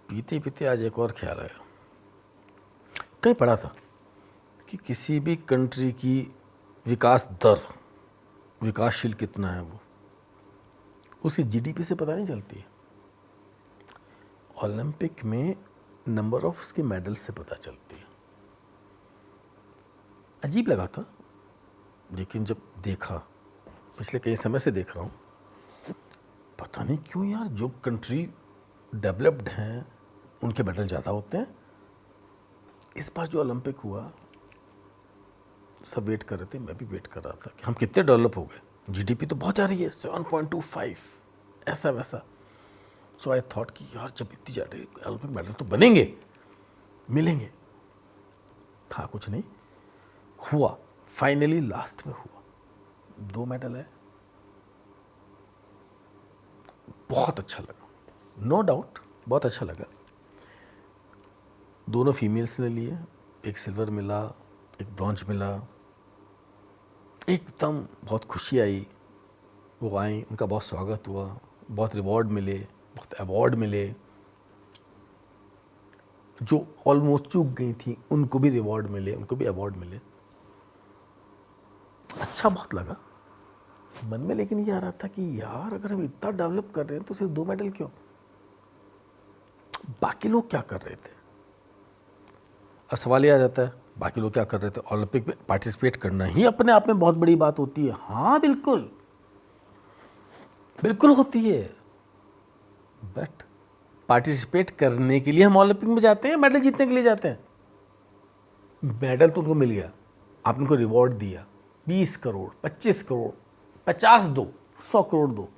पीते पीते आज एक और ख्याल आया। कहीं पढ़ा था कि किसी भी कंट्री की विकास दर, विकासशील कितना है वो उसी जीडीपी से पता नहीं चलती है। ओलंपिक में नंबर ऑफ उसके मेडल से पता चलती है। अजीब लगा था, लेकिन जब देखा, पिछले कई समय से देख रहा हूँ, पता नहीं क्यों यार जो कंट्री डेवलप्ड हैं उनके मेडल ज़्यादा होते हैं। इस बार जो ओलंपिक हुआ, सब वेट कर रहे थे, मैं भी वेट कर रहा था कि हम कितने डेवलप हो गए। जीडीपी तो बहुत जा रही है 7.25, ऐसा वैसा। सो आई थॉट कि यार जब इतनी जा रही है ओलंपिक मेडल तो बनेंगे, मिलेंगे। था कुछ नहीं हुआ। फाइनली लास्ट में हुआ, 2 मेडल है। बहुत अच्छा लगा, नो डाउट बहुत अच्छा लगा। दोनों फीमेल्स ने लिए, एक सिल्वर मिला, एक ब्रॉन्ज मिला। एकदम बहुत खुशी आई। वो आई, उनका बहुत स्वागत हुआ, बहुत रिवॉर्ड मिले, बहुत अवार्ड मिले। जो ऑलमोस्ट चूक गई थी उनको भी रिवॉर्ड मिले, उनको भी अवार्ड मिले। अच्छा बहुत लगा मन में। लेकिन ये आ रहा था कि यार अगर हम इतना डेवलप कर रहे हैं तो सिर्फ 2 मेडल क्यों? बाकी लोग क्या कर रहे थे? अब सवाल ये आ जाता है, बाकी लोग क्या कर रहे थे? ओलंपिक में पार्टिसिपेट करना ही अपने आप में बहुत बड़ी बात होती है। हाँ बिल्कुल बिल्कुल होती है, बट पार्टिसिपेट करने के लिए हम ओलंपिक में जाते हैं, मेडल जीतने के लिए जाते हैं। मेडल तो उनको मिल गया, आपने उनको रिवॉर्ड दिया, 20 करोड़, 25 करोड़, 50 दो, 100 करोड़ दो।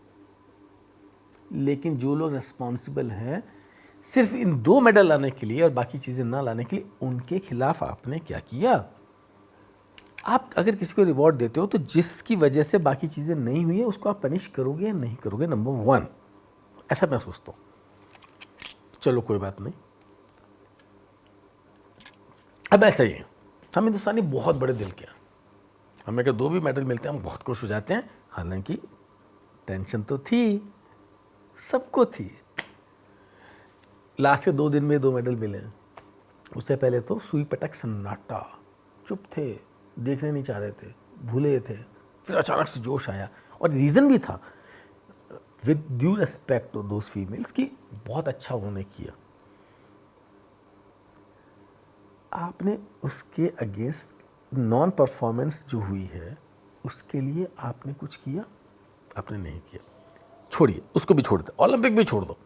लेकिन जो लोग रिस्पॉन्सिबल हैं सिर्फ इन 2 मेडल लाने के लिए और बाकी चीज़ें ना लाने के लिए, उनके खिलाफ आपने क्या किया? आप अगर किसी को रिवॉर्ड देते हो तो जिसकी वजह से बाकी चीज़ें नहीं हुई है उसको आप पनिश करोगे या नहीं करोगे, नंबर 1। ऐसा मैं सोचता हूँ। चलो कोई बात नहीं। अब ऐसा ही है, हम हिंदुस्तानी बहुत बड़े दिल के हैं। हमें अगर 2 भी मेडल मिलते हैं हम बहुत खुश हो जाते हैं। हालांकि टेंशन तो थी, सबको थी। लास्ट के 2 दिन में 2 मेडल मिले। उससे पहले तो सुई पटक सन्नाटा, चुप थे, देखने नहीं चाह रहे थे, भूले थे। फिर अचानक से जोश आया, और रीज़न भी था, with due respect to those females, की बहुत अच्छा उन्होंने किया। आपने उसके अगेंस्ट नॉन परफॉर्मेंस जो हुई है उसके लिए आपने कुछ किया? आपने नहीं किया। छोड़िए, उसको भी छोड़ दो, ओलंपिक भी छोड़ दो।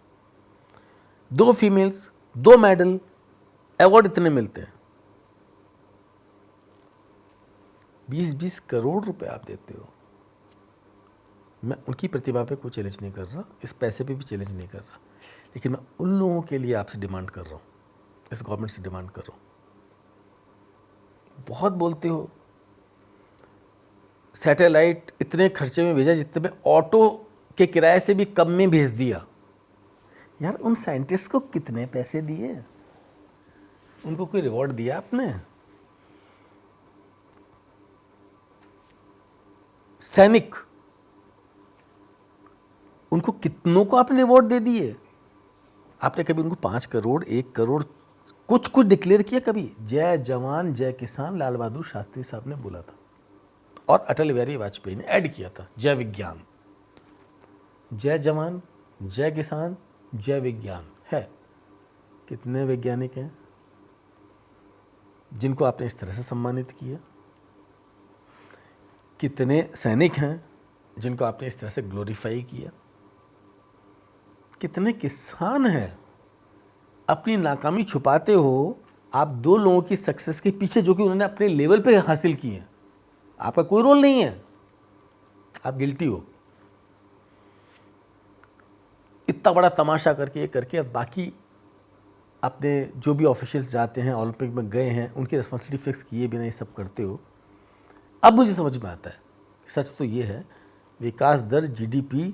2 फीमेल्स, 2 मेडल, अवार्ड इतने मिलते हैं, 20-20 करोड़ रुपए आप देते हो। मैं उनकी प्रतिभा पे कोई चैलेंज नहीं कर रहा, इस पैसे पे भी चैलेंज नहीं कर रहा, लेकिन मैं उन लोगों के लिए आपसे डिमांड कर रहा हूँ, इस गवर्नमेंट से डिमांड कर रहा हूँ। बहुत बोलते हो सैटेलाइट इतने खर्चे में भेजा जितने में ऑटो के किराए से भी कम में भेज दिया। यार उन साइंटिस्ट को कितने पैसे दिए? उनको कोई रिवॉर्ड दिया आपने? सैनिक, उनको कितनों को आपने रिवॉर्ड दे दिए? आपने कभी उनको 5 करोड़, 1 करोड़ कुछ डिक्लेयर किया कभी? जय जवान जय किसान लाल बहादुर शास्त्री साहब ने बोला था, और अटल बिहारी वाजपेयी ने ऐड किया था जय विज्ञान। जय जवान जय किसान जय विज्ञान है। कितने वैज्ञानिक हैं जिनको आपने इस तरह से सम्मानित किया? कितने सैनिक हैं जिनको आपने इस तरह से ग्लोरीफाई किया? कितने किसान हैं? अपनी नाकामी छुपाते हो आप 2 लोगों की सक्सेस के पीछे जो कि उन्होंने अपने लेवल पे हासिल की है। आपका कोई रोल नहीं है, आप गिल्टी हो। इतना बड़ा तमाशा करके अब बाकी अपने जो भी ऑफिशियल्स जाते हैं ओलंपिक में गए हैं उनकी रिस्पॉन्सिबिलिटी फिक्स किए बिना ये सब करते हो। अब मुझे समझ में आता है, सच तो ये है, विकास दर जीडीपी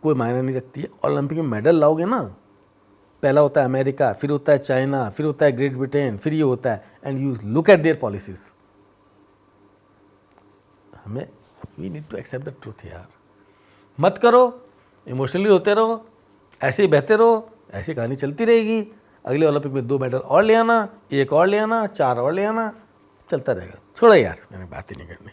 कोई मायने नहीं रखती है। ओलंपिक में मेडल लाओगे ना, पहला होता है अमेरिका, फिर होता है चाइना, फिर होता है ग्रेट ब्रिटेन, फिर ये होता है, and you look at their policies. हमें we need to accept the truth यार। मत करो, इमोशनली होते रहो, ऐसे ही बहते रहो, ऐसी कहानी चलती रहेगी। अगले ओलंपिक में 2 मेडल और ले आना, 1 और ले आना, 4 और ले आना, चलता रहेगा। छोड़ो यार, मैंने बात ही नहीं करनी।